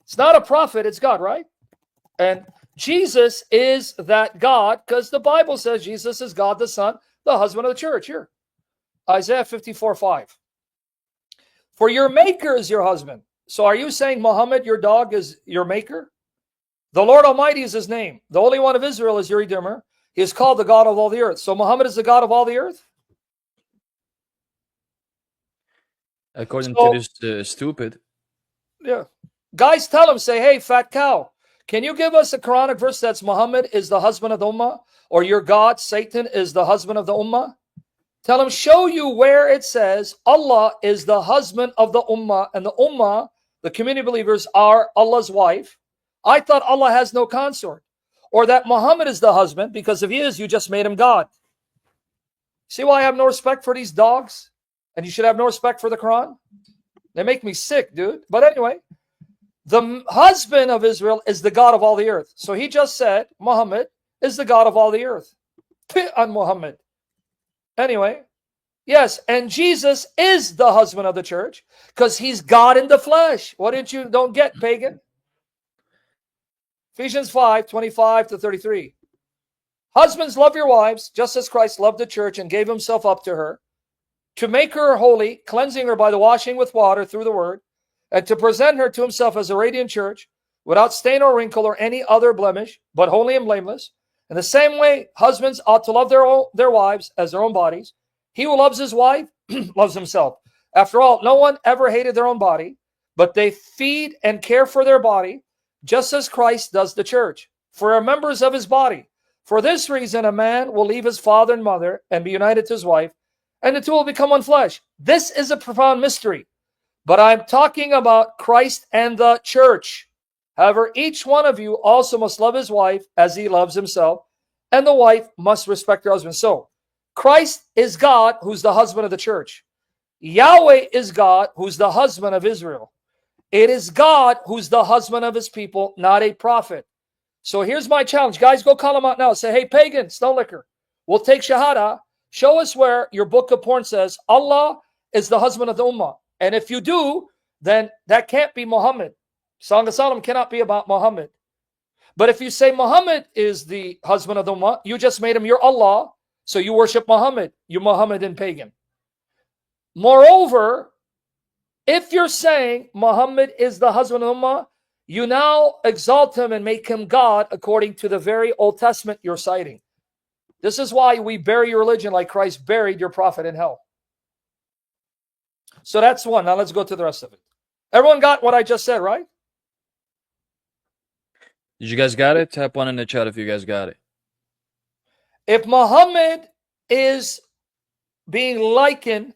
It's not a prophet, it's God, right? And Jesus is that God, because the Bible says Jesus is God the Son, the husband of the church. Here, Isaiah 54:5. For your maker is your husband. So are you saying Muhammad, your dog, is your maker? The Lord Almighty is his name. The Holy One of Israel is your Redeemer. He is called the God of all the earth. So Muhammad is the God of all the earth? According to this stupid. Yeah. Guys, tell him, say, hey, fat cow, can you give us a Quranic verse that's Muhammad is the husband of the Ummah? Or your God, Satan, is the husband of the Ummah? Tell him, show you where it says Allah is the husband of the Ummah, and the Ummah, the community believers, are Allah's wife. I thought Allah has no consort. Or that Muhammad is the husband, because if he is, you just made him God. See why I have no respect for these dogs? And you should have no respect for the Quran? They make me sick, dude. But anyway, the husband of Israel is the God of all the earth. So he just said Muhammad is the God of all the earth. Pit on Muhammad. Anyway, yes, and Jesus is the husband of the church because he's God in the flesh. What didn't you don't get, pagan? Ephesians 5:25-33. Husbands, love your wives, just as Christ loved the church and gave himself up to her, to make her holy, cleansing her by the washing with water through the word, and to present her to himself as a radiant church, without stain or wrinkle or any other blemish, but holy and blameless. In the same way, husbands ought to love their wives as their own bodies. He who loves his wife loves himself. After all, no one ever hated their own body, but they feed and care for their body, just as Christ does the church, for are members of his body. For this reason, a man will leave his father and mother and be united to his wife, and the two will become one flesh. This is a profound mystery, but I'm talking about Christ and the church. However, each one of you also must love his wife as he loves himself, and the wife must respect her husband. So, Christ is God, who's the husband of the church. Yahweh is God, who's the husband of Israel. It is God who's the husband of his people, not a prophet. So here's my challenge. Guys, go call him out now. Say, hey, pagan, Stone Liquor, we'll take Shahada. Show us where your book of porn says Allah is the husband of the Ummah. And if you do, then that can't be Muhammad. Song of Solomon cannot be about Muhammad. But if you say Muhammad is the husband of the Ummah, you just made him your Allah, so you worship Muhammad. You Muhammadan pagan. Moreover, if you're saying Muhammad is the husband of the Ummah, you now exalt him and make him God according to the very Old Testament you're citing. This is why we bury your religion like Christ buried your prophet in hell. So that's one. Now let's go to the rest of it. Everyone got what I just said, right? Did you guys got it? Tap one in the chat if you guys got it. If Muhammad is being likened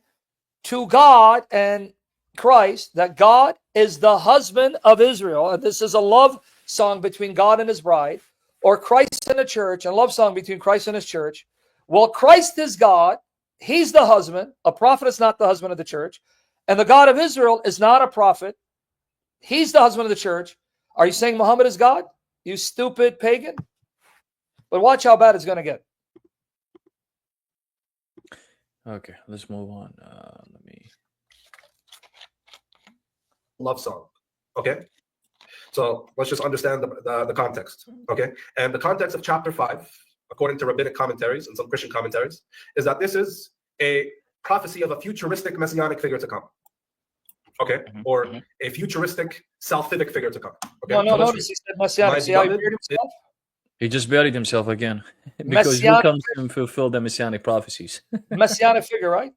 to God and Christ, that God is the husband of Israel, and this is a love song between God and his bride, or Christ and the church, and a love song between Christ and his church. Well, Christ is God. He's the husband. A prophet is not the husband of the church. And the God of Israel is not a prophet. He's the husband of the church. Are you saying Muhammad is God? You stupid pagan. But watch how bad it's going to get. Okay, let's move on. Let me. Love song. Okay. So let's just understand the context. Okay. And the context of chapter 5, according to rabbinic commentaries and some Christian commentaries, is that this is a prophecy of a futuristic messianic figure to come. Okay. Or a futuristic salvific figure to come. Okay. No, notice he said messianic. See how he buried himself? He just buried himself again. Because who comes to fulfill the messianic prophecies? Messianic figure, right?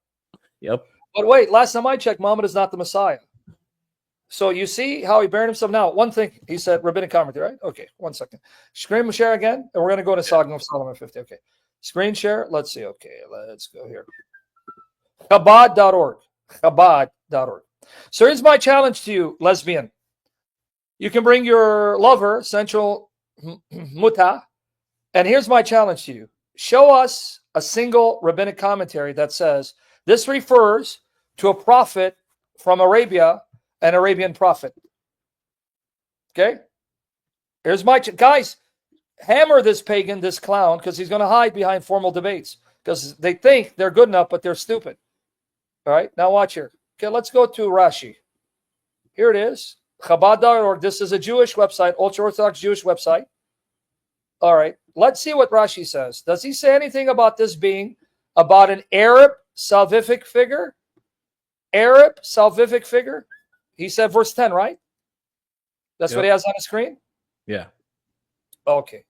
Yep. But wait, last time I checked, Muhammad is not the Messiah. So you see how he buried himself. Now, one thing he said, rabbinic commentary, right? Okay, 1 second. Screen share again, and we're going to go to Song of Solomon 50. Okay. Screen share. Let's see. Okay, let's go here. Chabad.org. Chabad.org. So here's my challenge to you, lesbian. You can bring your lover, sensual muta, and here's my challenge to you. Show us a single rabbinic commentary that says this refers to a prophet from Arabia, an Arabian prophet. Okay? Here's my... guys, hammer this pagan, this clown, because he's going to hide behind formal debates, because they think they're good enough, but they're stupid. All right? Now watch here. Okay, let's go to Rashi. Here it is. Chabad.org. This is a Jewish website, ultra-Orthodox Jewish website. All right. Let's see what Rashi says. Does he say anything about this being about an Arab salvific figure? Arab salvific figure? He said verse 10, right? That's Yep. what he has on the screen? Yeah. Okay.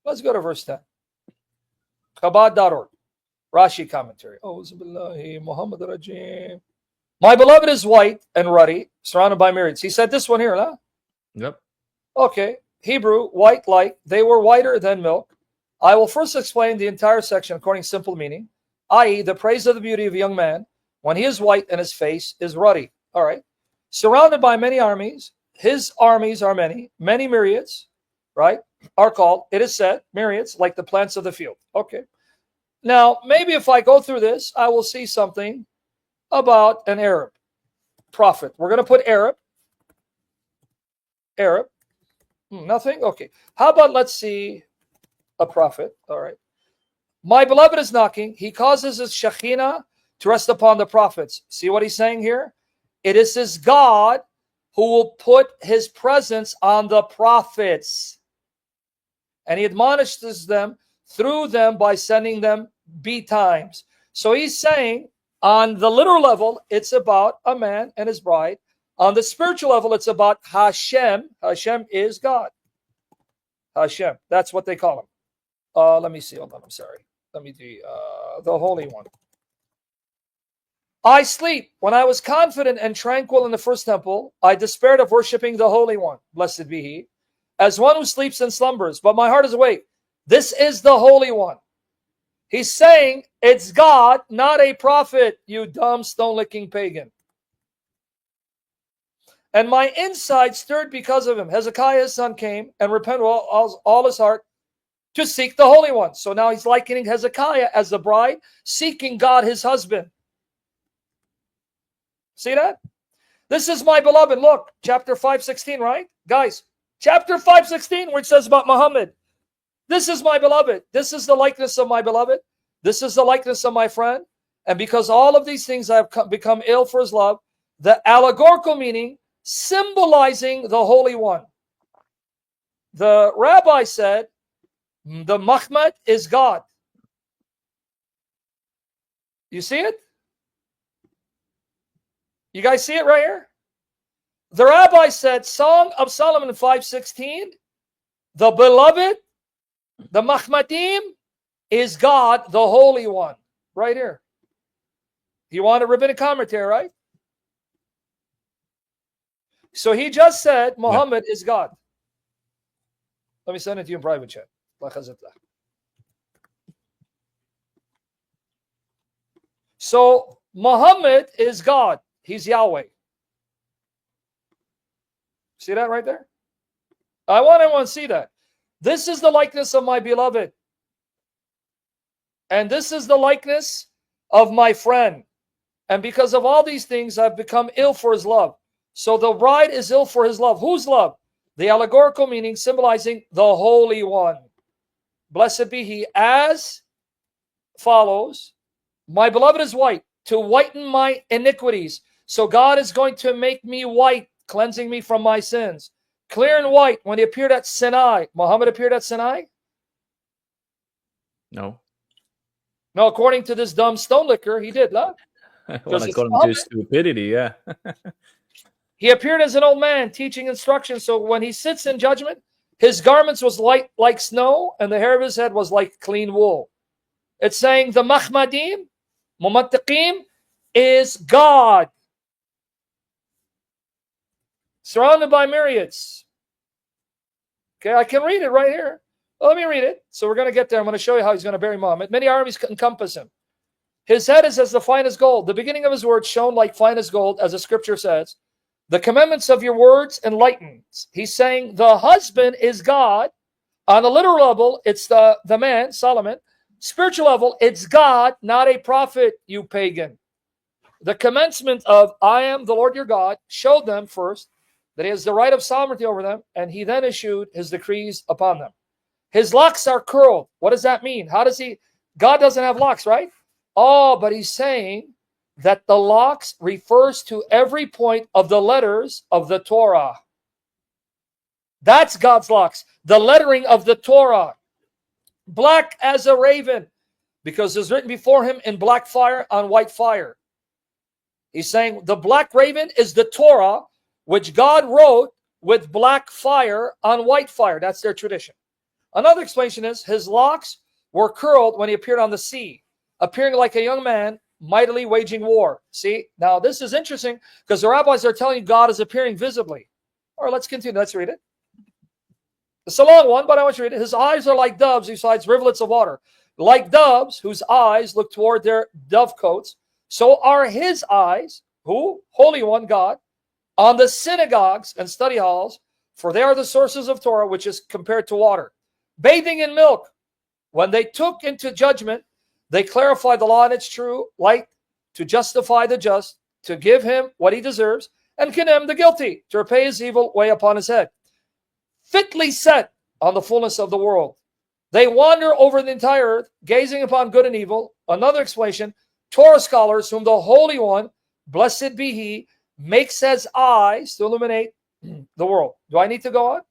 Let's go to verse 10. Chabad.org. Rashi commentary. Muhammad Rajim. My beloved is white and ruddy, surrounded by myriads. He said this one here, huh? Yep. Okay. Hebrew, white, light. They were whiter than milk. I will first explain the entire section according to simple meaning, i.e., the praise of the beauty of a young man when he is white and his face is ruddy. All right. Surrounded by many armies. His armies are many myriads, right, are called, it is said, myriads, like the plants of the field. Okay. Now, maybe if I go through this, I will see something about an Arab prophet. We're going to put Arab. Nothing? Okay. How about let's see a prophet. All right. My beloved is knocking. He causes his Shekhinah to rest upon the prophets. See what he's saying here? It is his God who will put his presence on the prophets. And he admonishes them through them by sending them times. So he's saying on the literal level, it's about a man and his bride. On the spiritual level, it's about Hashem. Hashem is God. Hashem. That's what they call him. Let me see. Hold on. I'm sorry. Let me do the Holy One. I sleep. When I was confident and tranquil in the first temple, I despaired of worshiping the Holy One, blessed be he, as one who sleeps and slumbers, but my heart is awake. This is the Holy One. He's saying it's God, not a prophet, you dumb stone-licking pagan. And my inside stirred because of him. Hezekiah, his son, came and repented all his heart to seek the Holy One. So now he's likening Hezekiah as the bride, seeking God, his husband. See that? This is my beloved. Look, chapter 5:16, right? Guys, chapter 5:16, where it says about Muhammad. This is my beloved. This is the likeness of my beloved. This is the likeness of my friend. And because all of these things I have become ill for his love, the allegorical meaning symbolizing the Holy One. The rabbi said, the Mahomet is God. You see it? You guys see it right here? The rabbi said, Song of Solomon 5:16, the beloved, the Mahmadim, is God, the Holy One. Right here. You want a rabbinic commentary, right? So he just said Muhammad is God. Let me send it to you in private chat. So Muhammad is God. He's Yahweh. See that right there? I want everyone to see that. This is the likeness of my beloved. And this is the likeness of my friend. And because of all these things, I've become ill for his love. So the bride is ill for his love. Whose love? The allegorical meaning symbolizing the Holy One. Blessed be he, as follows. My beloved is white, to whiten my iniquities. So God is going to make me white, cleansing me from my sins. Clear and white. When he appeared at Sinai, Muhammad appeared at Sinai? No. No, according to this dumb stone licker, he did, huh? Well, according to his stupidity, yeah. He appeared as an old man, teaching instruction. So when he sits in judgment, his garments was light like snow, and the hair of his head was like clean wool. It's saying the Mahmadim, Mumattiqim, is God. Surrounded by myriads. Okay, I can read it right here. Well, let me read it. So we're going to get there. I'm going to show you how he's going to bury Muhammad. Many armies encompass him. His head is as the finest gold. The beginning of his words shone like finest gold, as the scripture says. The commandments of your words enlighten. He's saying the husband is God. On a literal level, it's the man, Solomon. Spiritual level, it's God, not a prophet, you pagan. The commencement of I am the Lord your God showed them first that he has the right of sovereignty over them, and he then issued his decrees upon them. His locks are curled. What does that mean? How does he? God doesn't have locks, right? Oh, but he's saying that the locks refers to every point of the letters of the Torah. That's God's locks, the lettering of the Torah. Black as a raven, because it's written before him in black fire on white fire. He's saying the black raven is the Torah, which God wrote with black fire on white fire. That's their tradition. Another explanation is his locks were curled when he appeared on the sea, appearing like a young man, mightily waging war. See, now this is interesting because the rabbis are telling you God is appearing visibly. All right, let's continue. Let's read it. It's a long one, but I want you to read it. His eyes are like doves besides rivulets of water. Like doves whose eyes look toward their dovecotes, so are his eyes, who? Holy One, God, on the synagogues and study halls, for they are the sources of Torah, which is compared to water. Bathing in milk, when they took into judgment, they clarified the law in its true light, to justify the just, to give him what he deserves, and condemn the guilty, to repay his evil way upon his head. Fitly set on the fullness of the world. They wander over the entire earth, gazing upon good and evil. Another explanation, Torah scholars, whom the Holy One, blessed be he, makes his eyes to illuminate the world. Do I need to go on?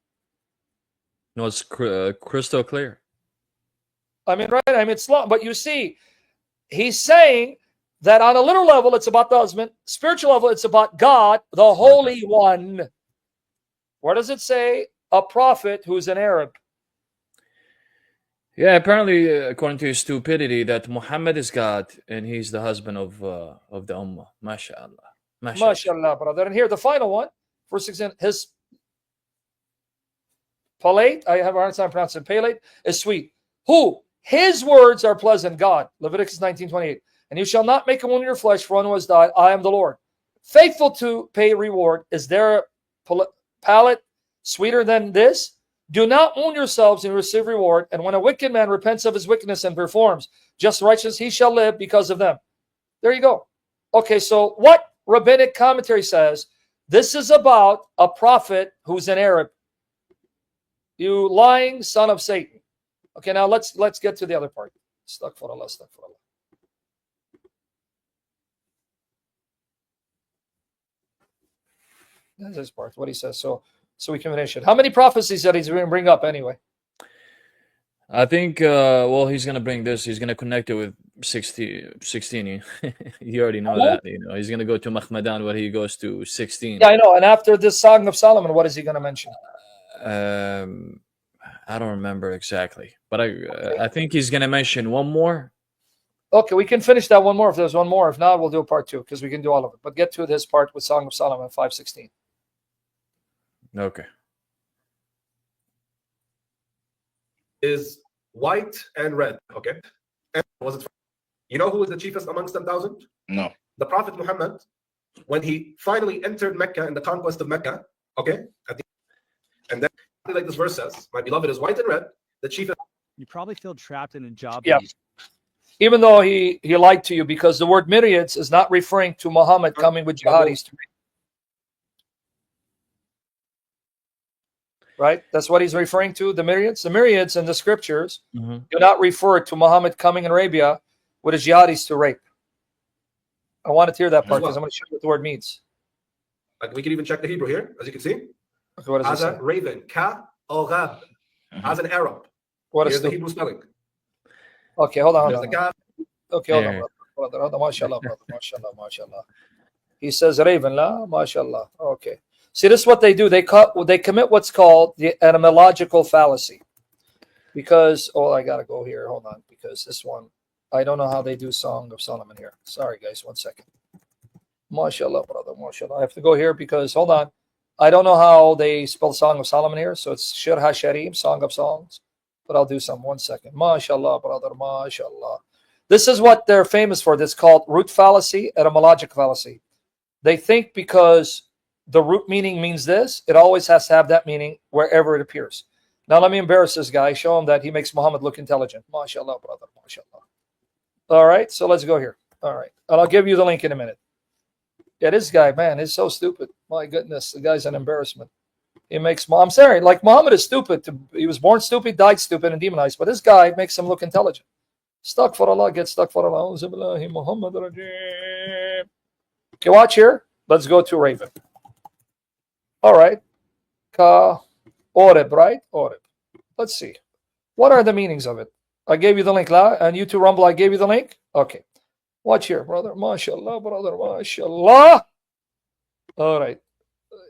No, it's crystal clear. I mean, right? I mean, it's long, but you see, he's saying that on a literal level, it's about the husband. Spiritual level, it's about God, the Holy One. Where does it say a prophet who's an Arab? Yeah, apparently, according to his stupidity, that Muhammad is God and he's the husband of the Ummah. MashaAllah. MashaAllah, brother. And here, the final one, verse 16, his palate, I have a hard time pronouncing palate, is sweet. Who? His words are pleasant, God. Leviticus 19:28. And you shall not make a wound in your flesh for one who has died. I am the Lord. Faithful to pay reward. Is there a palate sweeter than this? Do not wound yourselves and receive reward. And when a wicked man repents of his wickedness and performs just righteousness, he shall live because of them. There you go. Okay, so what rabbinic commentary says, this is about a prophet who's an Arab. You lying son of Satan. Okay, now let's get to the other part. Astaghfirullah, astaghfirullah. That's this part, what he says. So we can finish it. How many prophecies that he's going to bring up anyway? I think, well, he's going to bring this. He's going to connect it with 16. You already know that. You know, he's going to go to Mahmadan where he goes to 16. Yeah, I know. And after this Song of Solomon, what is he going to mention? I don't remember exactly, but I think he's going to mention one more. Okay, we can finish that one more if there's one more. If not, we'll do a part 2 because we can do all of it. But get to this part with Song of Solomon 5:16. Okay. Is white and red. Okay. And was it? You know who was the chiefest amongst 10,000? No. The Prophet Muhammad, when he finally entered Mecca in the conquest of Mecca. Okay. And then, like this verse says, my beloved is white and red. The chiefest. You probably feel trapped in a job. Yeah. Even though he lied to you, because the word myriads is not referring to Muhammad coming with jihadis. Right? That's what he's referring to, the myriads. The myriads in the scriptures do not refer to Muhammad coming in Arabia with his jihadis to rape. I wanted to hear that part because I'm going to show you what the word means. Like we can even check the Hebrew here, as you can see. Okay, what does as it a say? raven, ka al-ghab, as an Arab. What Here's is the the Hebrew spelling. Okay, hold on. There's the kaf. Okay, hold on, brother. Hold on. MashaAllah, brother. MashaAllah, MashaAllah. He says raven, la, MashaAllah. Okay. See, this is what they do. They commit what's called the etymological fallacy. Because, I got to go here. Hold on. Because this one, I don't know how they do Song of Solomon here. Sorry, guys. 1 second. MashaAllah, brother. MashaAllah. I have to go here because, hold on. I don't know how they spell Song of Solomon here. So it's Shir HaSharim, Song of Songs. But I'll do some. 1 second. MashaAllah, brother. MashaAllah. This is what they're famous for. This is called root fallacy, etymological fallacy. They think because the root meaning means this, it always has to have that meaning wherever it appears. Now let me embarrass this guy, show him that he makes Muhammad look intelligent. MashaAllah, brother, MashaAllah. All right, so let's go here. All right, and I'll give you the link in a minute. Yeah, this guy, man, he's so stupid. My goodness, the guy's an embarrassment. He makes, I'm sorry, like Muhammad is stupid. He was born stupid, died stupid, and demonized, but this guy makes him look intelligent. Stuck for Allah, get stuck for Allah. Okay, watch here. Let's go to raven. All right. Oreb, right? Oreb. Let's see. What are the meanings of it? I gave you the link, and you to Rumble, I gave you the link. Okay. Watch here, brother. MashaAllah, brother. MashaAllah. All right.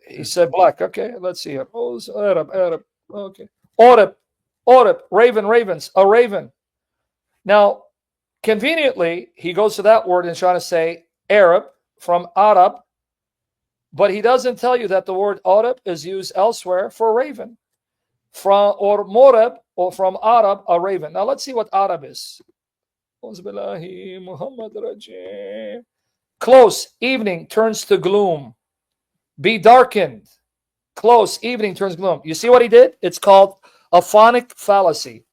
He said black. Okay, let's see here. Oh, Arab. Okay. Oreb, raven, ravens, a raven. Now, conveniently, he goes to that word and trying to say Arab from Arab, but he doesn't tell you that the word Arab is used elsewhere for raven. From or Moreb, or from Arab, a raven. Now let's see what Arab is. Close, evening turns to gloom. Be darkened. Close, evening turns gloom. You see what he did? It's called a phonic fallacy.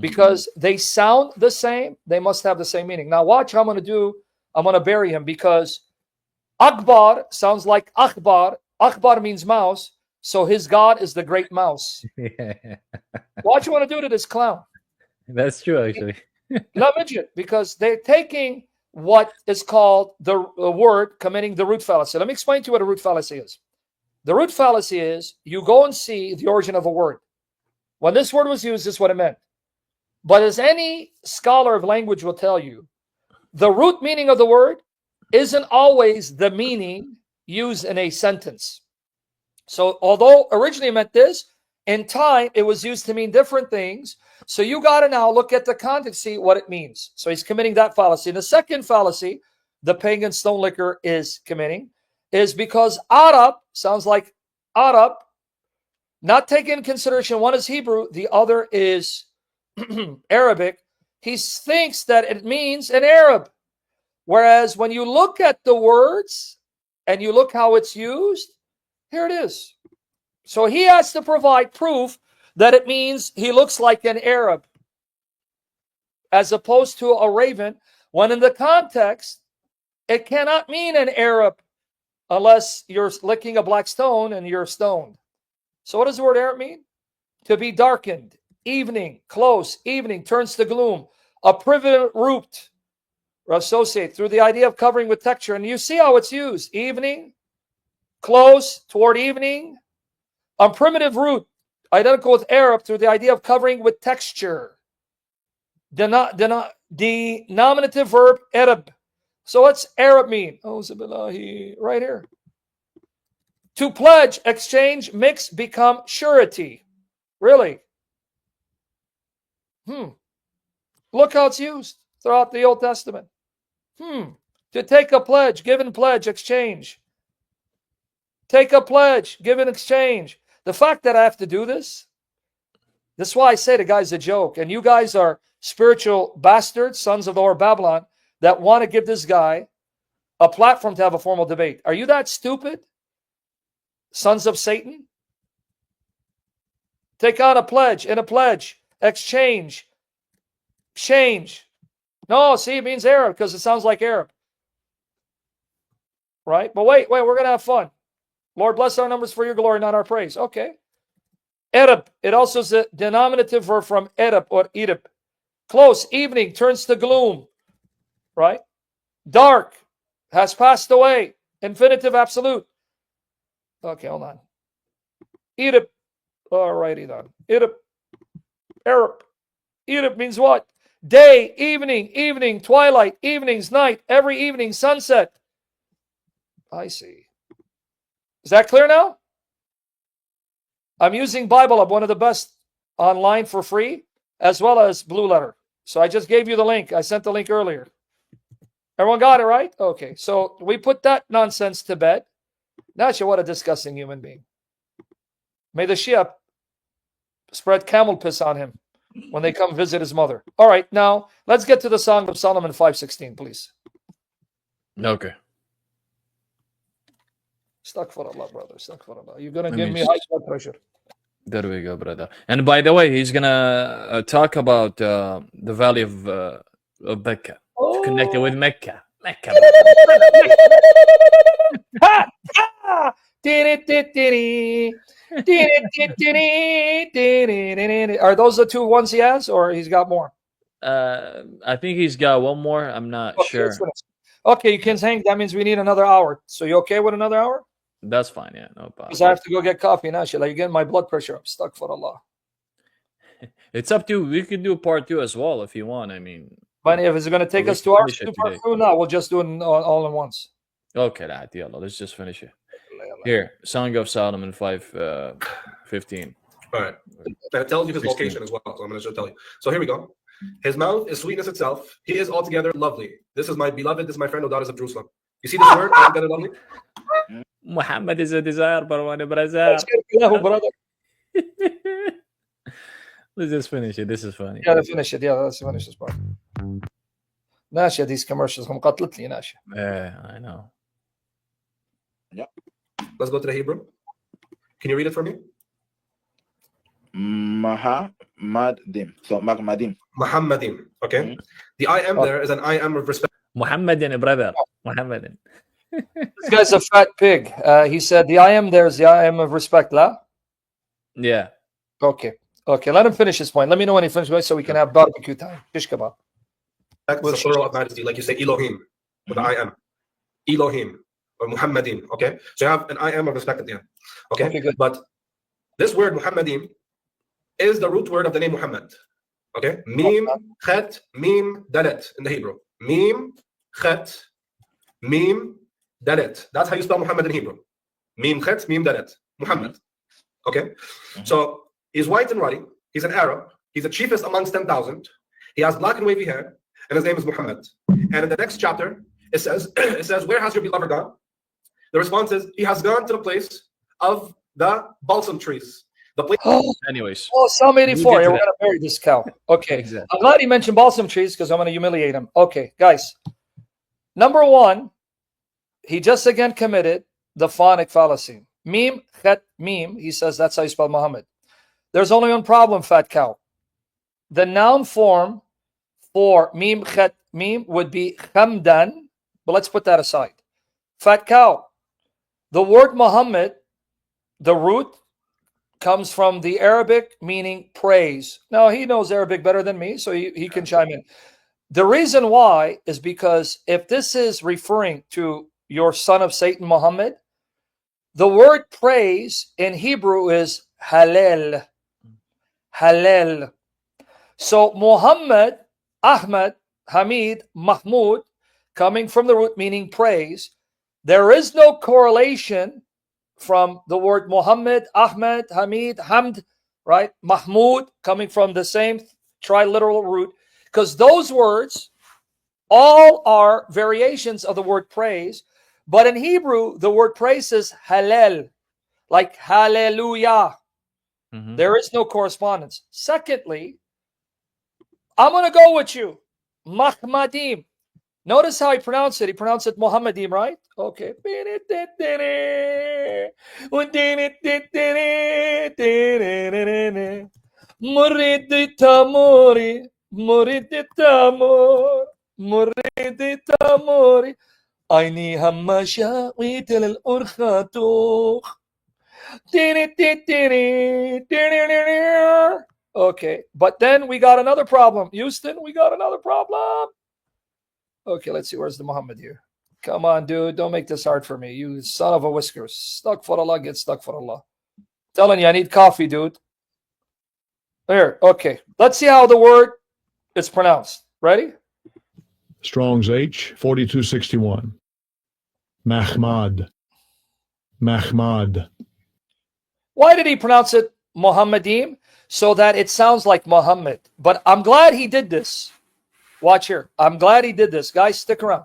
Because they sound the same, they must have the same meaning. Now watch how I'm going to do. I'm going to bury him because Akbar sounds like Akbar. Akbar means mouse. So his God is the great mouse. Watch what I want to do to this clown. That's true, actually. Not midget, because they're taking what is called the word, committing the root fallacy. Let me explain to you what a root fallacy is. The root fallacy is you go and see the origin of a word. When this word was used, this is what it meant. But as any scholar of language will tell you, the root meaning of the word isn't always the meaning used in a sentence. So although originally it meant this, in time it was used to mean different things. So you got to now look at the context, see what it means. So he's committing that fallacy. And the second fallacy the pagan stone licker is committing is because Arab sounds like Arab, not taking into consideration one is Hebrew, the other is Arabic. He thinks that it means an Arab. Whereas when you look at the words and you look how it's used, here it is. So he has to provide proof that it means he looks like an Arab as opposed to a raven, when in the context, it cannot mean an Arab unless you're licking a black stone and you're stoned. So what does the word Arab mean? To be darkened, evening, close, evening turns to gloom, a primitive root, or associate through the idea of covering with texture. And you see how it's used. Evening, close, toward evening. A primitive root, identical with Arab, through the idea of covering with texture. Denominative verb, Arab. So what's Arab mean? Oh, right here. To pledge, exchange, mix, become surety. Really? Look how it's used throughout the Old Testament. To take a pledge, give and pledge, exchange. Take a pledge, give and exchange. The fact that I have to do this is why I say the guy's a joke. And you guys are spiritual bastards, sons of the Lord Babylon, that want to give this guy a platform to have a formal debate. Are you that stupid? Sons of Satan? Take on a pledge, in a pledge, exchange, change. No, see, it means Arab because it sounds like Arab. Right? But wait, we're going to have fun. Lord, bless our numbers for your glory, not our praise. Okay. Arab, it also is a denominative verb from Arab or Irab. Close, evening, turns to gloom. Right? Dark, has passed away. Infinitive absolute. Okay, hold on. Irab. All righty then. Irab. Arab. Irab means what? Day, evening, twilight, evenings, night, every evening, sunset. I see. Is that clear now? I'm using Bible Hub, one of the best online for free, as well as Blue Letter. So I just gave you the link. I sent the link earlier. Everyone got it, right? Okay, so we put that nonsense to bed. Nasha, what a disgusting human being. May the Shia spread camel piss on him when they come visit his mother. All right, now let's get to the Song of Solomon 5:16, please. Okay. Astaghfirullah, brother. Astaghfirullah. You're going to give me high blood pressure. There we go, brother. And by the way, he's gonna talk about the valley of Mecca, to connect it with Mecca. Mecca. Are those the two ones he has, or he's got more? I think he's got one more. I'm not sure. Okay, you can hang. That means we need another hour. So you okay with another hour? That's fine. Yeah, no Because problem. I have to go get coffee now. Shit, like getting my blood pressure up. Stuck for Allah. It's up to you. We could do part 2 as well if you want. I mean, But if it's going to take we us can 2 hours finish to it do part today. 2, no, we'll just do it all in once. Okay, that yalla, let's just finish it. Here, Song of Solomon 5:15. All right. And it tells you his 16. location as well. So I'm going to just tell you. So here we go. His mouth is sweetness itself. He is altogether lovely. This is my beloved. This is my friend, O daughters of Jerusalem. You see this word, altogether lovely? Muhammad is a desire, Barwane Let's Brazar. get Ilahu, brother. Let's just finish it. This is funny. Yeah, let's finish it. Yeah, let's finish this part. ناشية these commercials هم قتلت لي ناشية. Yeah, I know. Let's go to the Hebrew. Can you read it for me? Mahamadim. So Mahmadim. Muhammadim. Okay. Mhm. The I am there is an I am of respect. Muhammadin, brother. Muhammadin. This guy's a fat pig. He said the I am there is the I am of respect. La? Yeah. Okay. Okay, let him finish his point. Let me know when he finishes so we can have barbecue time. Shish kebab. The plural of majesty, like you say Elohim with the I am. Elohim or Muhammadim. Okay. So you have an I am of respect at the end. Okay. Okay, good. But this word Muhammadim is the root word of the name Muhammad. Okay. Mim, Chet, Mim, Dalet in the Hebrew. Mim, Chet, Mim, Dalet. That's how you spell Muhammad in Hebrew. Mim, Chet, Mim, Dalet. Muhammad. Okay. So he's white and ruddy. He's an Arab. He's the chiefest amongst 10,000. He has black and wavy hair, and his name is Muhammad. And in the next chapter, it says, where has your beloved gone? The response is, he has gone to the place of the balsam trees. The place. Anyways. Oh, Psalm 84. We'll get Yeah, to we're that. going to bury this cow. Okay. Exactly. I'm glad he mentioned balsam trees because I'm going to humiliate him. Okay, guys. Number one, he just again committed the phonic fallacy. Mim, chet, mim. He says that's how you spell Muhammad. There's only one problem, fat cow. The noun form for mim, chet, mim would be hamdan. But let's put that aside. Fat cow. The word Muhammad, the root, comes from the Arabic meaning praise. Now, he knows Arabic better than me, so he can chime in. The reason why is because if this is referring to your son of Satan, Muhammad, the word praise in Hebrew is halal. Halal. So Muhammad, Ahmad, Hamid, Mahmud, coming from the root meaning praise, there is no correlation from the word Muhammad, Ahmed, Hamid, Hamd, right? Mahmud, coming from the same triliteral root, because those words all are variations of the word praise. But in Hebrew, the word praise is halal, like hallelujah. Mhm. There is no correspondence. Secondly, I'm going to go with you. Mahmadim. Notice how he pronounced it. He pronounced it Muhammadim, right? Okay. Murid tamori, murid tamor, murid tamori. Aini hamma shaqit al-urkhatuh. Okay, but then we got another problem. Houston, we got another problem. Okay, let's see. Where's the Muhammad here? Come on, dude. Don't make this hard for me. You son of a whiskers. Stuck for Allah, get stuck for Allah. Telling you, I need coffee, dude. There. Okay. Let's see how the word is pronounced. Ready? Strong's H 4261. Mahmad. Mahmad. Why did he pronounce it Muhammadim? So that it sounds like Muhammad. But I'm glad he did this. Watch here. I'm glad he did this. Guys, stick around.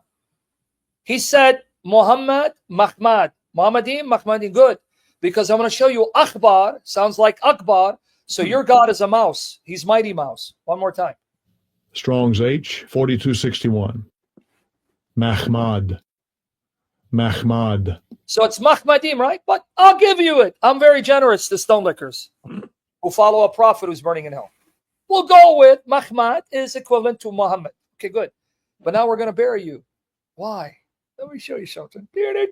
He said Muhammad, Mahmad. Muhammadim, Mahmadim. Good. Because I'm going to show you Akbar. Sounds like Akbar. So your God is a mouse. He's Mighty Mouse. One more time. Strong's H 4261. Mahmad. Mahmad. So it's Mahmadim, right? But I'll give you it. I'm very generous to stone lickers who follow a prophet who's burning in hell. We'll go with Mahmad is equivalent to Muhammad. Okay, good. But now we're going to bury you. Why? Let me show you something. Let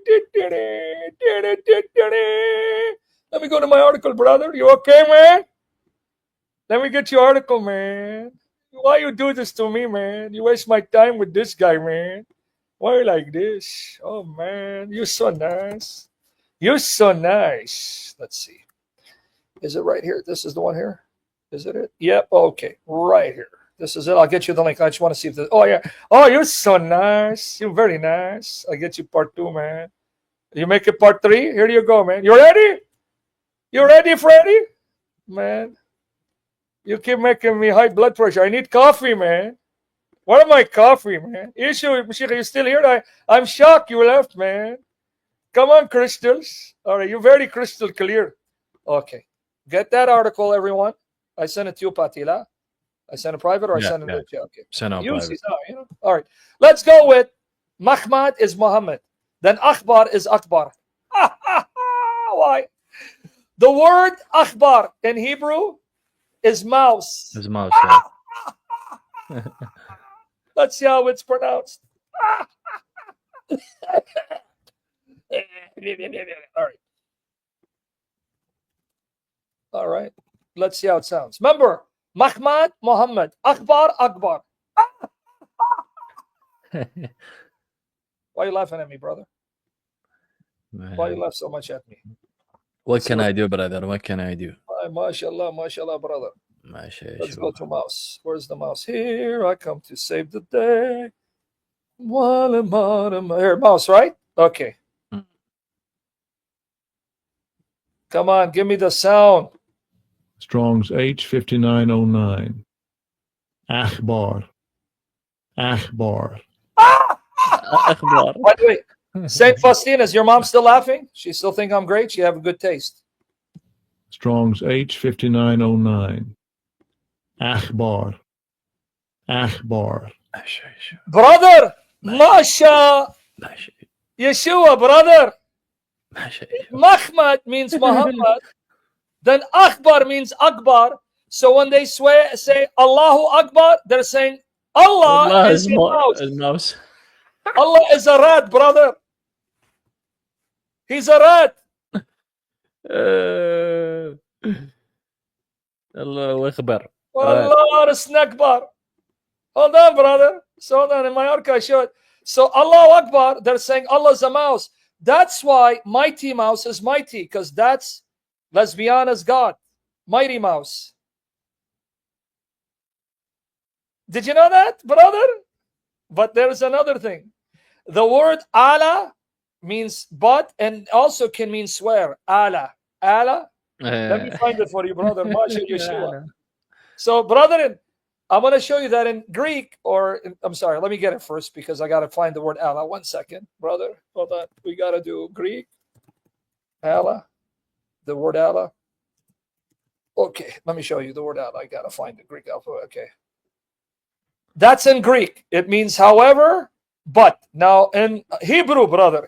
me go to my article, brother. You okay, man? Let me get your article, man. Why you do this to me, man? You waste my time with this guy, man. Why you like this? Oh man, you're so nice. You're so nice. Let's see. Is it right here? This is the one here. Is it? Yep. Okay. Right here. This is it. I'll get you the link. I just want to see if this. Oh yeah. Oh, you're so nice. You're very nice. I'll get you part 2, man. You make it part 3. Here you go, man. You ready? You ready, Freddy? Man, you keep making me high blood pressure. I need coffee, man. What am I coffee, man? Issue, you still here? I'm shocked you left, man. Come on, crystals. All right, you're very crystal clear. Okay. Get that article, everyone. I sent it to you, Patila. I sent it private or I sent it to you? Okay. Send out private. You know? All right. Let's go with Mahomet is Muhammad. Then Akbar is Akbar. Why? The word Akbar in Hebrew is mouse. His mouse, yeah. Let's see how it's pronounced. All right. All right. Let's see how it sounds. Remember, Mahomet, Muhammad. Akbar, Akbar. Why are you laughing at me, brother? Why you laugh so much at me? What can I do, brother? What can I do? MashaAllah, MashaAllah, brother. Let's go MashaAllah. to mouse. Where's the mouse? Here I come to save the day. Here, mouse, right? Okay. Come on, give me the sound. Strong's H5909. Akhbar. Akhbar. Akbar. By the way, Saint Faustina, is your mom still laughing? She still think I'm great? She have a good taste. Strong's H5909. Akhbar. Akhbar. Brother, Masha, Yeshua, brother. Mahmad means Muhammad. Then Akbar means Akbar. So when they say Allahu Akbar, they're saying Allah is a mouse. Allah is a rat, brother. He's a rat. Allahu Akbar. Allah is Akbar. Hold on, brother. So hold on, in my archive, show it. So Allahu Akbar, they're saying Allah is a mouse. That's why Mighty Mouse is mighty, because that's, let's be honest, God. Mighty Mouse. Did you know that, brother? But there's another thing. The word Allah means but and also can mean swear. Allah. Allah. Let me find it for you, brother. Masha Yeshua. So, brethren, I'm going to show you that in Greek, I'm sorry, let me get it first because I got to find the word Allah. 1 second, brother. Hold on. We got to do Greek. Allah. The word Allah. Okay, let me show you the word Allah. I got to find the Greek alphabet. Okay. That's in Greek. It means however, but. Now in Hebrew, brother.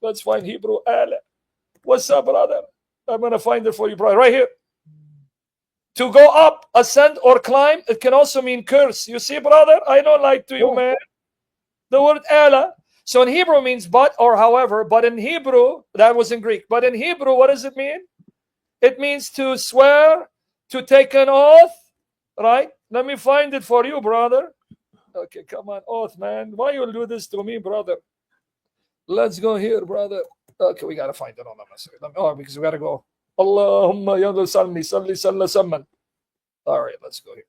Let's find Hebrew. Allah. What's up, brother? I'm going to find it for you, brother. Right here. To go up, ascend, or climb, it can also mean curse. You see, brother? I don't lie to you, man. The word Allah. So in Hebrew means but or however, but in Hebrew, that was in Greek. But in Hebrew, what does it mean? It means to swear, to take an oath, right? Let me find it for you, brother. Okay, come on, oath, man. Why you do this to me, brother? Let's go here, brother. Okay, we got to find it. Oh, because we got to go. Allahumma ya salli salli. All right, let's go here.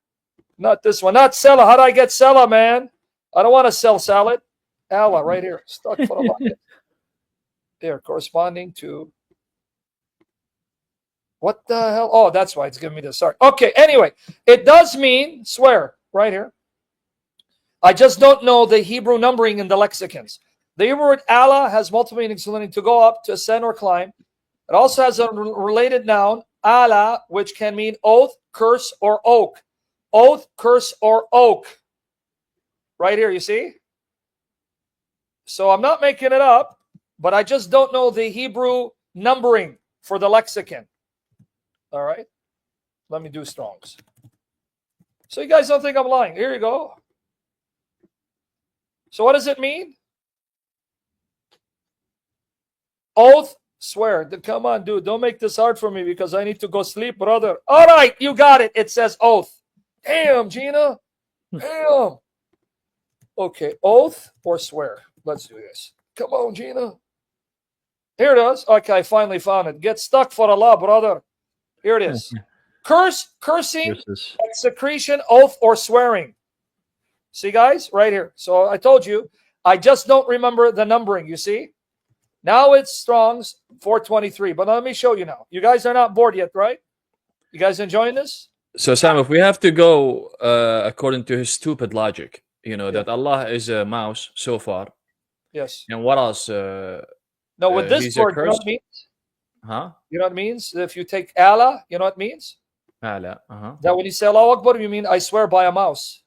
Not this one. Not Sella. How do I get Sella, man? I don't want to sell salad. Allah, right here. Stuck for a bucket. There, corresponding to. What the hell? Oh, that's why it's giving me this. Sorry. Okay, anyway. It does mean swear. Right here. I just don't know the Hebrew numbering in the lexicons. The Hebrew word Allah has multiple meanings, meaning to go up, to ascend, or climb. It also has a related noun, Allah, which can mean oath, curse, or oak. Oath, curse, or oak. Right here, you see? So I'm not making it up, but I just don't know the Hebrew numbering for the lexicon. All right? Let me do Strong's. So you guys don't think I'm lying. Here you go. So what does it mean? Oath, swear. Come on, dude. Don't make this hard for me because I need to go sleep, brother. All right, you got it. It says oath. Damn, Gina. Damn. Okay, oath or swear. Let's do this. Come on, Gina. Here it is. Okay, I finally found it. Get stuck for Allah, brother. Here it is. Cursing, Curses. execration, oath, or swearing. See, guys, right here. So I told you, I just don't remember the numbering, you see? Now it's Strong's 423. But let me show you now. You guys are not bored yet, right? You guys enjoying this? So Sam, if we have to go according to his stupid logic, you know, Yeah. that Allah is a mouse so far, Yes. and what else? No, with this he's a word, you know curse. what it means? Huh? You know what it means? If you take Allah, you know what it means? Ala. Uh-huh. That when you say Allahu Akbar, you mean I swear by a mouse.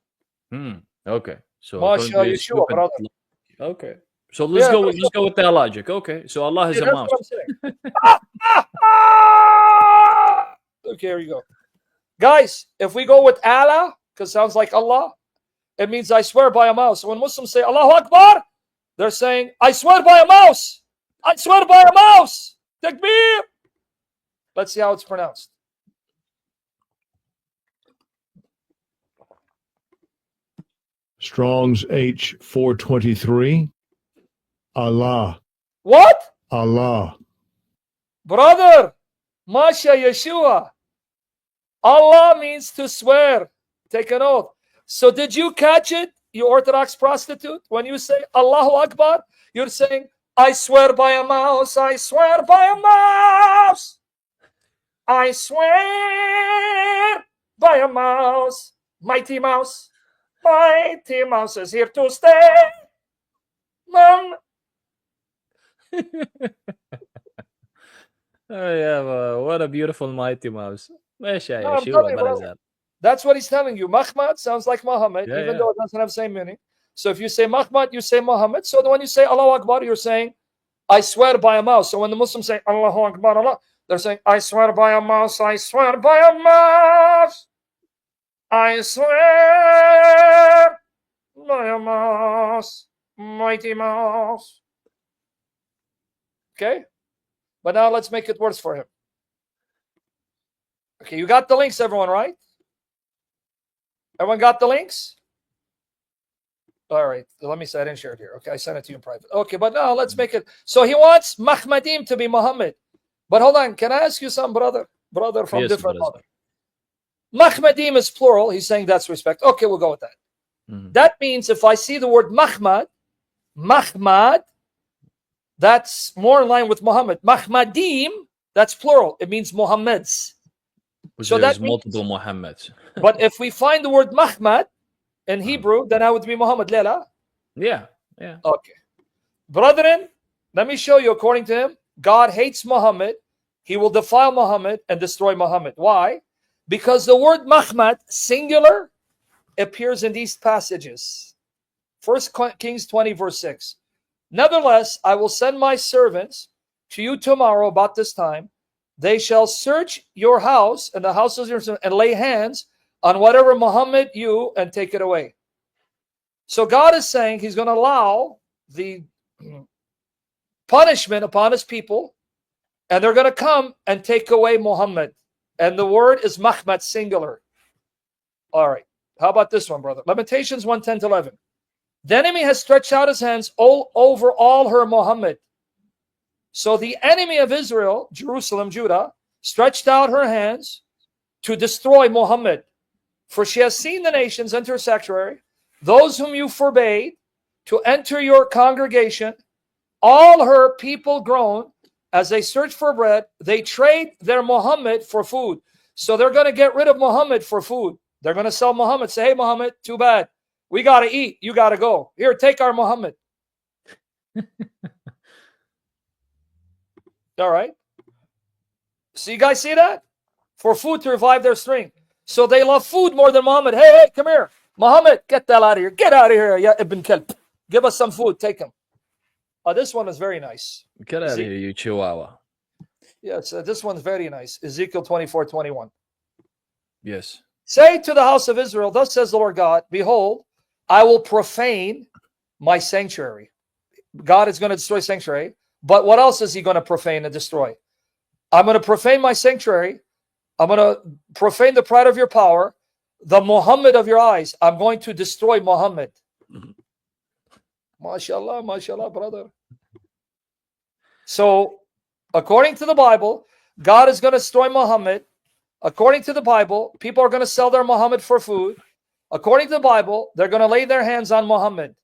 Okay. So according Masha to his Yeshua, stupid brother. okay. So let's Yeah, go. that's Let's go with that logic. Okay. So Allah is Yeah, a that's mouse. what I'm saying. Okay, here you go. Guys, if we go with Allah, because it sounds like Allah, it means I swear by a mouse. So when Muslims say Allahu Akbar, they're saying, I swear by a mouse. I swear by a mouse. Takbir. Let's see how it's pronounced. Strong's H 423. Allah. What? Allah. Brother, Masha Yeshua. Allah means to swear. Take an oath. So did you catch it, you Orthodox prostitute? When you say Allahu Akbar, you're saying, I swear by a mouse, I swear by a mouse. I swear by a mouse. Mighty mouse. Mighty mouse is here to stay. Mom. Oh yeah, well, what a beautiful mighty mouse. Masha No, I'm Yeshua, telling you, what is brother. that? That's what he's telling you. Mahmad sounds like Muhammad, Yeah, even yeah. though it doesn't have the same meaning. So if you say Mahmad, you say Muhammad. So when you say Allahu Akbar, you're saying, I swear by a mouse. So when the Muslims say Allahu Akbar, Allah, they're saying, I swear by a mouse, I swear by a mouse. I swear by a mouse, mighty mouse. Okay? But now let's make it worse for him. Okay, you got the links, everyone, right? Everyone got the links? All right, let me say I didn't share it here. Okay, I sent it to you in private. Okay, but now let's make it. So he wants Mahmadim to be Muhammad. But hold on, can I ask you something, brother? Brother from Yes, different brother. mother. Mahmadim is plural. He's saying that's respect. Okay, we'll go with that. That means if I see the word Mahmad, that's more in line with Muhammad. Mahmadim, that's plural. It means Muhammads. Which So there's that means- multiple Muhammads. But if we find the word Mahmad in Hebrew, then I would be Muhammad. Lela. Yeah, yeah. Okay. Brethren, let me show you, according to him, God hates Muhammad. He will defile Muhammad and destroy Muhammad. Why? Because the word Mahmad, singular, appears in these passages. 1 Kings 20, verse 6. Nevertheless, I will send my servants to you tomorrow about this time. They shall search your house and the houses of your servants and lay hands on whatever Muhammad you and take it away. So God is saying he's going to allow the punishment upon his people, and they're going to come and take away Muhammad. And the word is Mahmad, singular. All right. How about this one, brother? Lamentations 1:10-11. The enemy has stretched out his hands all over all her Muhammad. So the enemy of Israel, Jerusalem, Judah, stretched out her hands to destroy Muhammad. For she has seen the nations enter sanctuary, those whom you forbade to enter your congregation. All her people groan as they search for bread. They trade their Muhammad for food. So they're going to get rid of Muhammad for food. They're going to sell Muhammad. Say, hey, Muhammad, too bad. We got to eat. You got to go. Here, take our Muhammad. All right. So you guys see that? For food to revive their strength. So they love food more than Muhammad. Hey, come here. Muhammad, get the hell out of here. Get out of here, ya Ibn Kalb. Give us some food. Take him. This one is very nice. Get out of here, you chihuahua. Yes, this one's very nice. Ezekiel 24:21. Yes. Say to the house of Israel, thus says the Lord God, behold, I will profane my sanctuary. God is going to destroy sanctuary. But what else is he going to profane and destroy? I'm going to profane my sanctuary. I'm going to profane the pride of your power, the Muhammad of your eyes. I'm going to destroy Muhammad. MashaAllah, MashaAllah, brother. So, according to the Bible, God is going to destroy Muhammad. According to the Bible, people are going to sell their Muhammad for food. According to the Bible, they're going to lay their hands on Muhammad.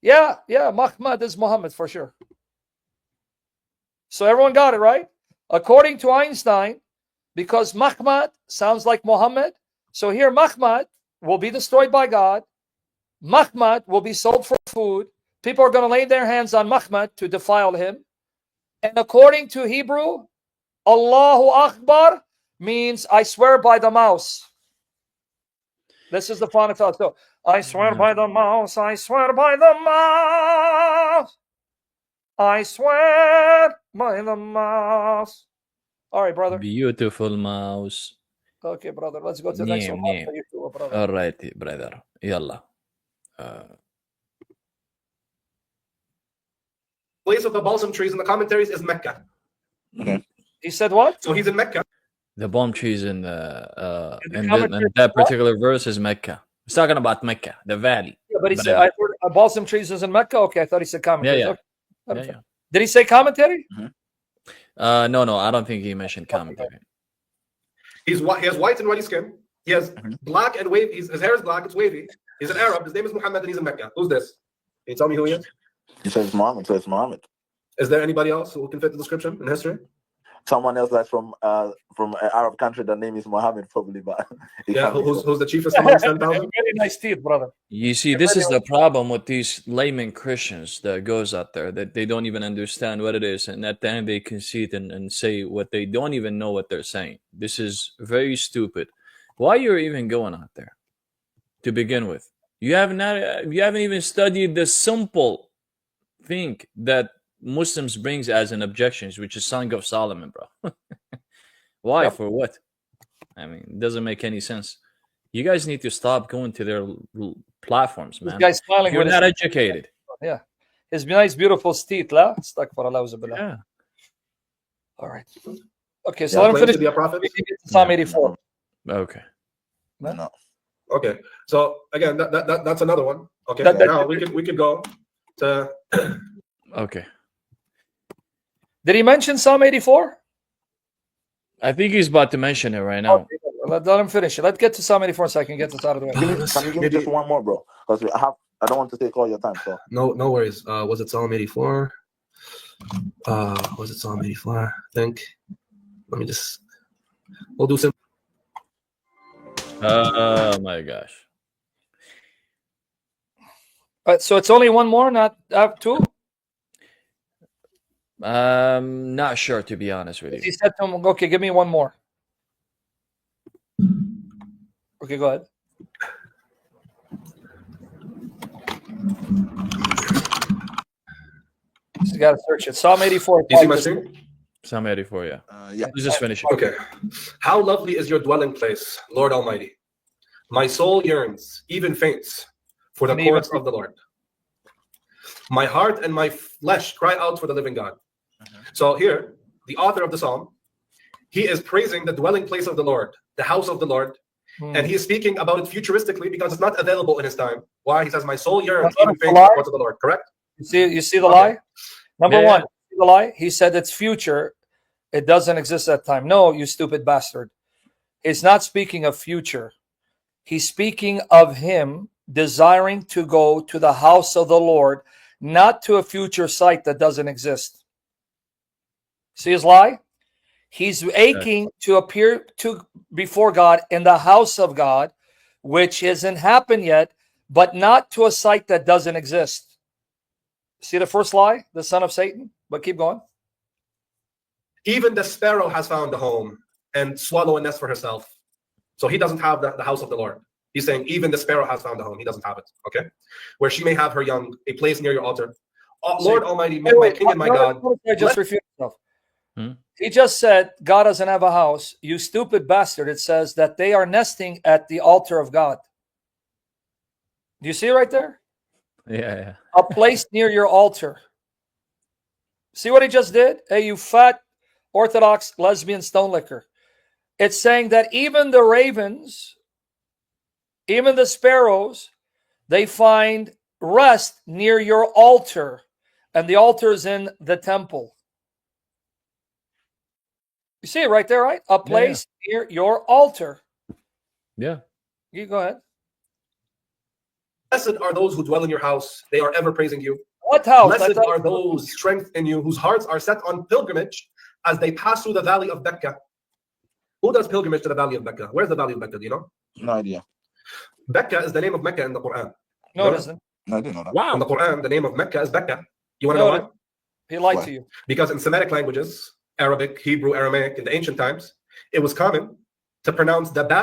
Yeah, Mahomet is Muhammad for sure. So everyone got it, right? According to Einstein, because Mahomet sounds like Muhammad, so here Mahomet will be destroyed by God. Mahomet will be sold for food. People are going to lay their hands on Mahomet to defile him. And according to Hebrew, Allahu Akbar means I swear by the mouse. This is the final thought. So, I swear by the mouse, I swear by the mouse. I swear by the mouse. All right, brother. Beautiful mouse. Okay, brother. Let's go to the next one. نعم. For you too, brother. All right, brother. يلا. Place of the balsam trees in the commentaries is Mecca. He said what? So he's in Mecca. The palm trees in commentary, that particular verse is Mecca. It's talking about Mecca, the valley. Yeah, but he said I heard balsam trees is in Mecca. Okay, I thought he said commentary. Yeah. Okay. Yeah. Did he say commentary? No, I don't think he mentioned commentary. He has white and ruddy skin. He has black and wavy. His hair is black. It's wavy. He's an Arab. His name is Muhammad, and he's in Mecca. Who's this? Can you tell me who he is? He says Muhammad. So it's Muhammad. Is there anybody else who can fit the description in history? Someone else that's from an Arab country. The name is Muhammad, probably, but Yeah, who's the chiefest amongst 10,000? Very nice teeth, brother. You see, this is the problem with these layman Christians that goes out there, that they don't even understand what it is, and at the end they concede and say what they don't even know what they're saying. This is very stupid. Why you're even going out there to begin with? You haven't even studied the simple thing that Muslims brings as an objection, which is Song of Solomon, bro. Why? For what? I mean, it doesn't make any sense. You guys need to stop going to their platforms, man. This guy's smiling. You're with not his educated. Yeah. His nice, beautiful teeth, la? Yeah. All right. Okay, so let him Claims finish. to be a prophet? Psalm 84. Okay. No. Okay. So again, that's another one. Okay. That- Now we could go to Okay. Did he mention Psalm 84? I think he's about to mention it right now. Okay, let him finish it. Let's get to Psalm 84 so I can get this out of the way. Can you give me just one more, bro? Because I don't want to take all your time. So no worries. Was it Psalm 84? Was it Psalm 84? I think. Let me just. We'll do some. Oh my gosh. So it's only one more, not two? Not sure, to be honest with He you. said to him, okay, give me one more. Okay, go ahead. You got to search it. Psalm 84. You see my screen? Psalm 84, yeah. yeah. Let's just finish it. Okay. How lovely is your dwelling place, Lord Almighty. My soul yearns, even faints, for the courts of the Lord. My heart and my flesh cry out for the living God. So here, the author of the psalm, he is praising the dwelling place of the Lord, the house of the Lord, and he is speaking about it futuristically because it's not available in his time. Why? He says, my soul yearns, even faints for the courts of the Lord. Correct? You see the lie? Number one, see the lie? He said it's future. It doesn't exist at that time. No, you stupid bastard. It's not speaking of future. He's speaking of him desiring to go to the house of the Lord, not to a future site that doesn't exist. See his lie? He's aching to appear before God in the house of God, which hasn't happened yet, but not to a site that doesn't exist. See the first lie? The son of Satan? But keep going. Even the sparrow has found a home and swallow a nest for herself. So he doesn't have the house of the Lord. He's saying even the sparrow has found a home. He doesn't have it. Okay? Where she may have her young, a place near your altar. Lord Almighty, my King and my God. I just refute myself. He just said God doesn't have a house. You stupid bastard. It says that they are nesting at the altar of God. Do you see it right there? Yeah. A place near your altar. See what he just did? Hey, you fat Orthodox lesbian stone licker. It's saying that even the ravens, even the sparrows they find rest near your altar, and the altar is in the temple. You see it right there, right? A place near your altar. Yeah. You go ahead. Blessed are those who dwell in your house. They are ever praising you. What house? Blessed are those strength in you, whose hearts are set on pilgrimage as they pass through the valley of Becca. Who does pilgrimage to the valley of Becca? Where's the valley of Becca? Do you know? No idea. Becca is the name of Mecca in the Quran. No, it isn't. No, I didn't know that. In the Wow. Quran, the name of Mecca is Becca. You want to No, know it why? He lied Why? to you. Because in Semitic languages, Arabic, Hebrew, Aramaic, in the ancient times, it was common to pronounce the ba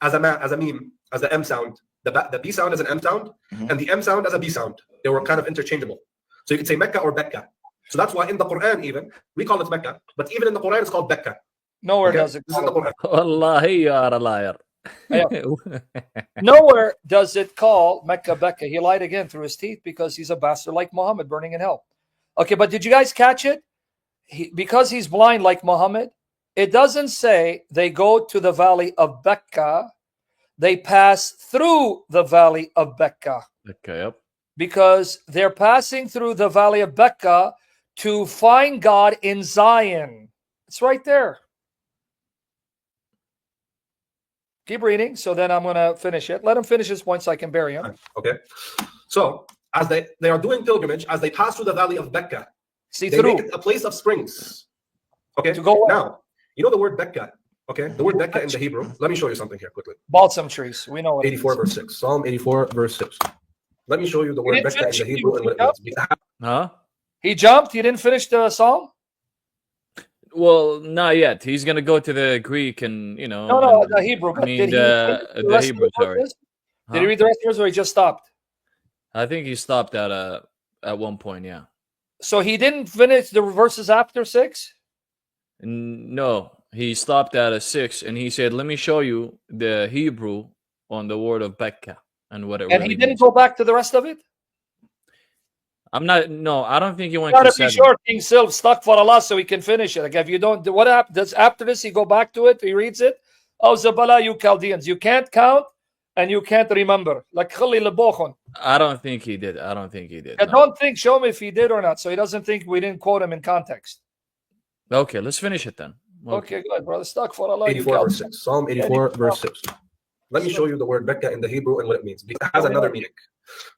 as a meme, as the M sound. The B sound as an M sound, and the M sound as a B sound. They were kind of interchangeable. So you could say Mecca or Becca. So that's why in the Quran even, we call it Mecca, but even in the Quran it's called Becca. Nowhere Okay? does it. This is in the Quran. Wallahi, you are a liar. Nowhere does it call Mecca Becca. He lied again through his teeth because he's a bastard like Muhammad burning in hell. Okay, but did you guys catch it? Because he's blind like Muhammad, it doesn't say they go to the valley of Becca. They pass through the valley of Becca. Okay, yep. Because they're passing through the valley of Becca to find God in Zion. It's right there. Keep reading, so then I'm going to finish it. Let him finish his point so I can bury him. Okay. So as they are doing pilgrimage, as they pass through the valley of Becca, See they through. make it a place of springs. Okay. To go where? Now, you know the word Becca. Okay. The word Becca in the Hebrew. Let me show you something here quickly. Balsam trees. We know what 84 verse 6. Psalm 84 verse 6. Let me show you the word didn't Becca in finish the it. Hebrew and what it means. Huh? He jumped. He didn't finish the psalm? Well, not yet. He's gonna go to the Greek and No, the Hebrew. I mean Did he read the rest of Hebrew. Sorry. verses? Huh? Did he read the rest of the verse or he just stopped? I think he stopped at one point. Yeah. So he didn't finish the verses after 6? No, he stopped at a 6, and he said, "Let me show you the Hebrew on the word of Becca and what it And really he didn't means." go back to the rest of it? I'm not. No, I don't think he went Gotta to be 7. sure King Silv stuck for Allah so he can finish it. Like if you don't, what happens? Does after this he go back to it? He reads it. Oh Zabala, you Chaldeans, you can't count and you can't remember. Like Khalil Bokhon. I don't think he did. I don't think he did. I No. don't think. Show him if he did or not. So he doesn't think we didn't quote him in context. Okay, let's finish it then. Okay, good, brother. Stuck for Allah. You 84 verse Chaldeans. 6. Psalm 84 verse 6. Let me show you the word Becca in the Hebrew and what it means. It has another meaning.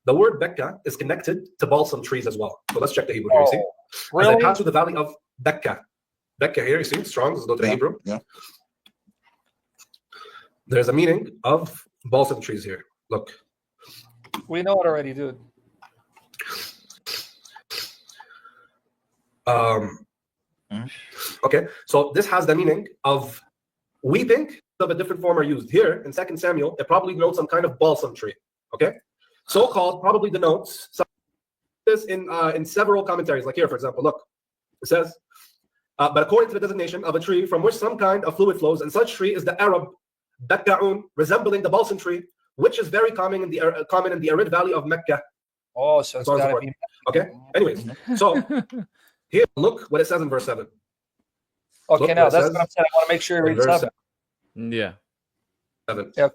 The word Becca is connected to balsam trees as well. So let's check the Hebrew here. You see? As they Really? pass through the valley of Becca. Becca here, you see, strong. Let's go to the Hebrew. Yeah. There's a meaning of balsam trees here. Look. We know it already, dude. Okay, so this has the meaning of weeping of a different form are used. Here in 2 Samuel, it probably denotes some kind of balsam tree. Okay, so-called probably denotes some this in several commentaries. Like here, for example, look, it says, but according to the designation of a tree from which some kind of fluid flows, and such tree is the Arab Bekka'un, resembling the balsam tree, which is very common in the arid valley of Mecca. Oh, so it's So on and so gotta forth. be. Okay. Anyways, so here, look what it says in verse 7. Okay, Look now what it that's says what I'm saying. I want to make sure you in read verse 7. Yeah. 7. Okay.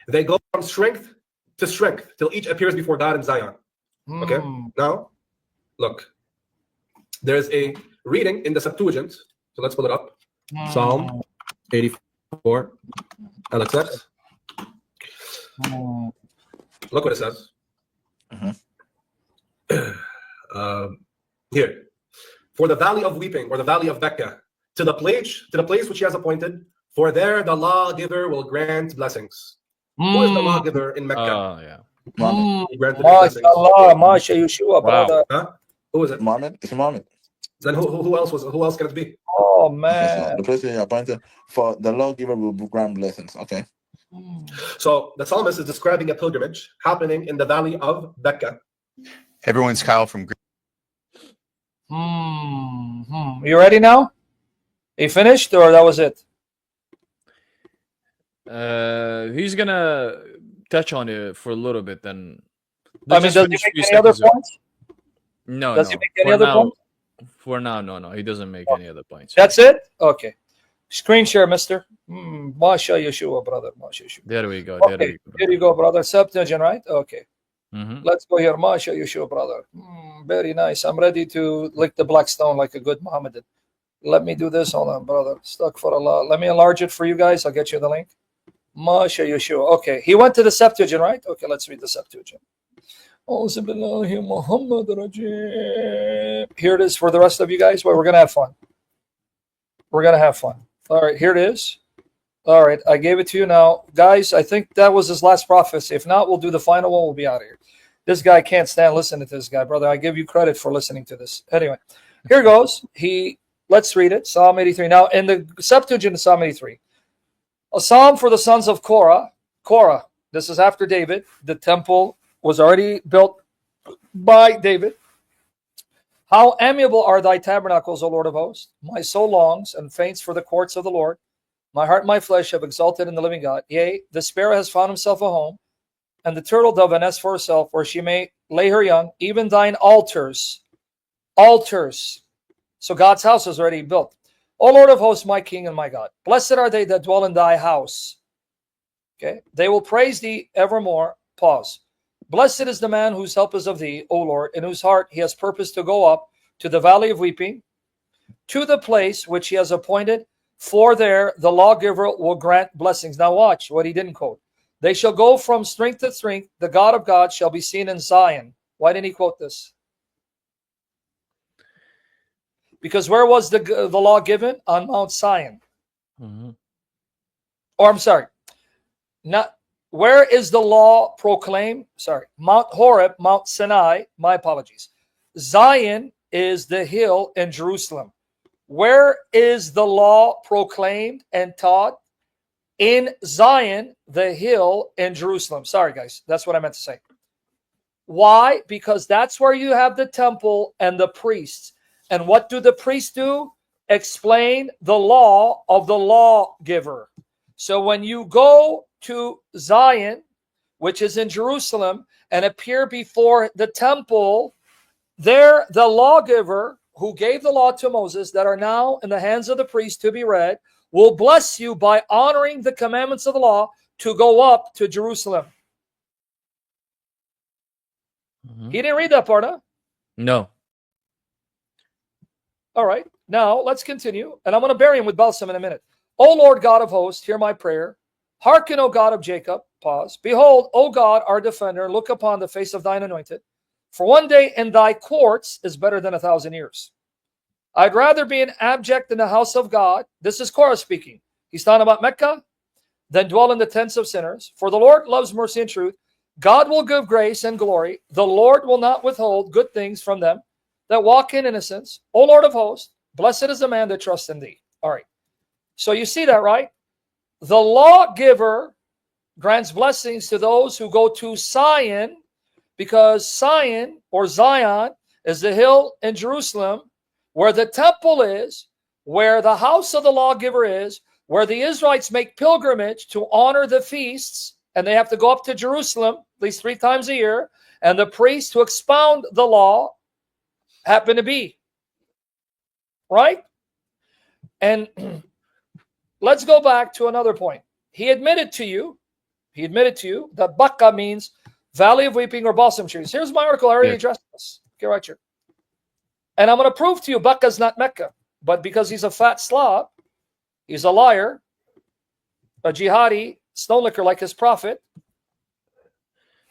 They go from strength to strength till each appears before God in Zion. Okay. Mm. Now, look, there's a reading in the Septuagint. So let's pull it up. Psalm 84, LXX. Mm. Look what it says. Here, for the valley of weeping, or the valley of Becca, to the place which he has appointed, for there the lawgiver will grant blessings. Who is the lawgiver in Mecca? Oh yeah. Muhammad. He granted blessings. MashaAllah, Masha Yeshua, Wow. brother. Huh? Who is it? Muhammad. It's Muhammad. Then who else can it be? Oh Okay, so man. the place he appointed for the lawgiver will grant blessings. Okay. So the psalmist is describing a pilgrimage happening in the valley of Becca. Everyone's Kyle from Greece. You ready now? He finished, or that was it? He's gonna touch on it for a little bit. Then. I mean, Let's does he just make finish any other 2 seconds. points? No, Does no. he make any For other now, points? For now, no. He doesn't make any other points. That's it? Okay. Screen share, mister. Masha Yeshua, brother. Masha Yeshua. There we go. Okay, here you go, brother. Septuagint, right? Okay. Let's go here. Masha Yeshua, brother. Very nice. I'm ready to lick the black stone like a good Mohammedan. Let me do this. Hold on, brother. Stuck for Allah. Let me enlarge it for you guys. I'll get you the link. Masha Yeshua. Okay. He went to the Septuagint, right? Okay, let's read the Septuagint. Here it is for the rest of you guys. Well, we're going to have fun. We're going to have fun. All right, here it is. All right, I gave it to you now. Guys, I think that was his last prophecy. If not, we'll do the final one. We'll be out of here. This guy can't stand listening to this guy, brother. I give you credit for listening to this. Anyway, here goes. Let's read it. Psalm 83. Now, in the Septuagint of Psalm 83, a psalm for the sons of Korah. Korah, this is after David. The temple was already built by David. How amiable are thy tabernacles, O Lord of hosts. My soul longs and faints for the courts of the Lord. My heart and my flesh have exulted in the living God. Yea, the sparrow has found himself a home, and the turtle dove a nest for herself, where she may lay her young. Even thine altars. So God's house is already built. O Lord of hosts, my King and my God. Blessed are they that dwell in thy house. Okay, they will praise thee evermore. Pause. Blessed is the man whose help is of thee, O Lord, in whose heart he has purposed to go up to the valley of weeping, to the place which he has appointed, for there the lawgiver will grant blessings. Now watch what he didn't quote. They shall go from strength to strength. The God of God shall be seen in Zion. Why didn't he quote this? Because where was the law given? On Mount Zion. Or I'm sorry, not where is the law proclaimed? Sorry, Mount Horeb, Mount Sinai. My apologies. Zion is the hill in Jerusalem. Where is the law proclaimed and taught? In Zion, the hill in Jerusalem. Sorry, guys. That's what I meant to say. Why? Because that's where you have the temple and the priests. And what do the priests do? Explain the law of the lawgiver. So when you go to Zion, which is in Jerusalem, and appear before the temple, there the lawgiver who gave the law to Moses, that are now in the hands of the priest to be read, will bless you by honoring the commandments of the law to go up to Jerusalem. He didn't read that part, huh? No. All right. Now let's continue. And I'm going to bury him with balsam in a minute. O Lord God of hosts, hear my prayer. Hearken, O God of Jacob. Pause. Behold, O God, our defender, look upon the face of thine anointed. For one day in thy courts is better than 1,000 years. I'd rather be an abject in the house of God. This is Korah speaking. He's talking about Mecca. Than dwell in the tents of sinners. For the Lord loves mercy and truth. God will give grace and glory. The Lord will not withhold good things from them that walk in innocence. O Lord of hosts, blessed is the man that trusts in thee. All right. So you see that, right? The lawgiver grants blessings to those who go to Zion, because Zion or Zion is the hill in Jerusalem where the temple is, where the house of the lawgiver is, where the Israelites make pilgrimage to honor the feasts, and they have to go up to Jerusalem at least 3 times a year, and the priests who expound the law happen to be. Right? And let's go back to another point. He admitted to you that Bakka means valley of weeping or balsam trees. Here's my article. I already addressed this. Okay, right here. And I'm going to prove to you Bakka is not Mecca. But because he's a fat slob, he's a liar, a jihadi, stone licker like his prophet.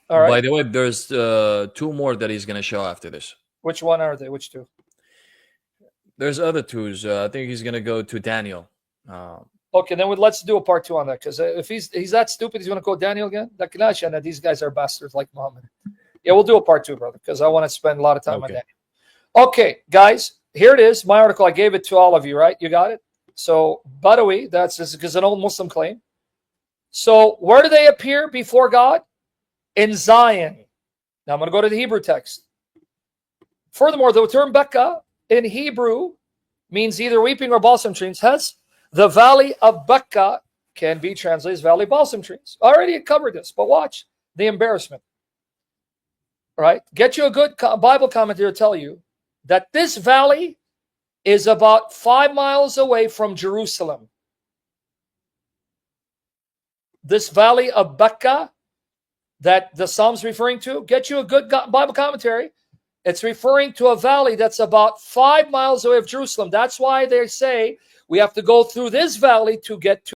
All right. By the way, there's 2 more that he's going to show after this. Which one are they? Which 2? There's other 2s. I think he's going to go to Daniel. Okay, then let's do a part 2 on that, because if he's that stupid, he's going to quote Daniel again. These guys are bastards like Muhammad. Yeah, we'll do a part 2, brother, because I want to spend a lot of time on Daniel. Okay, guys, here it is. My article. I gave it to all of you, right? You got it? So, Badawi, that's because an old Muslim claim. So, where do they appear before God? In Zion. Now, I'm going to go to the Hebrew text. Furthermore, the term Becca in Hebrew means either weeping or balsam trees. Hence, the valley of Becca can be translated as valley of balsam trees. I already covered this, but watch the embarrassment. All right? Get you a good Bible commentator to tell you that this valley is about 5 miles away from Jerusalem. This valley of Becca that the Psalm's referring to? Get you a good Bible commentary. It's referring to a valley that's about 5 miles away of Jerusalem. That's why they say we have to go through this valley to get to